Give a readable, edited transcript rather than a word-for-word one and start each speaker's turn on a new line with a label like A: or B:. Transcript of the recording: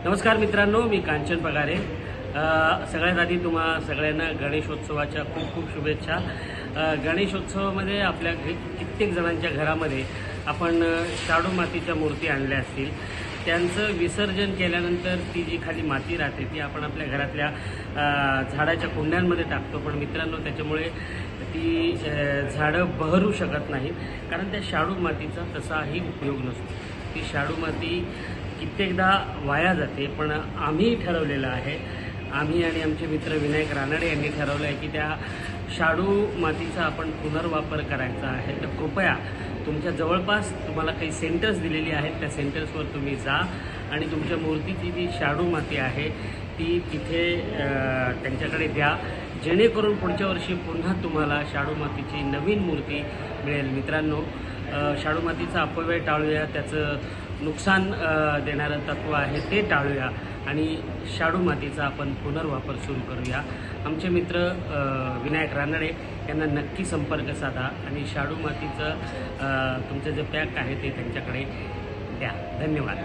A: नमस्कार मित्रांनो, मी कांचन पगारे। सगळ्यात आधी तुम्हा सगळ्यांना गणेशोत्सवाच्या खूप खूप शुभेच्छा। गणेशोत्सवामध्ये आपल्या कित्येक जणांच्या घरामध्ये आपण शाडू मातीच्या मूर्ती आणल्या असतील। त्यांचं विसर्जन केल्यानंतर ती जी खाली माती राहते ती आपण आपल्या घरातल्या झाडाच्या कुंड्यांमध्ये टाकतो। पण मित्रांनो, त्याच्यामुळे ती झाडं बहरू शकत नाहीत, कारण त्या शाडू मातीचा तसाही उपयोग नसतो। ती शाडू माती कित्येकदा वाया जाते। पण आम्ही ठरवलेलं आहे, आम्ही आणि आमचे मित्र विनायक रानडे यांनी ठरवलं आहे की त्या शाडू मातीचा आपण पुनर्वापर करायचा आहे। तर कृपया तुमच्या जवळपास तुम्हाला काही सेंटर्स दिलेली आहेत, त्या सेंटर्सवर तुम्ही जा आणि तुमच्या मूर्तीची जी शाडू माती आहे ती तिथे त्यांच्याकडे द्या, जेणेकरून पुढच्या वर्षी पुन्हा तुम्हाला शाडू मातीची नवीन मूर्ती मिळेल। मित्रांनो, शाडू मातीचा अपव्यय टाळूया, त्याचं नुकसान देणारं तत्व आहे ते टाळूया आणि शाडू मातीचा आपण पुनर्वापर सुरू करूया। आमचे मित्र विनायक रानडे यांना नक्की संपर्क साधा आणि शाडू मातीचं तुमचं जे पॅक आहे ते त्यांच्याकडे द्या। धन्यवाद।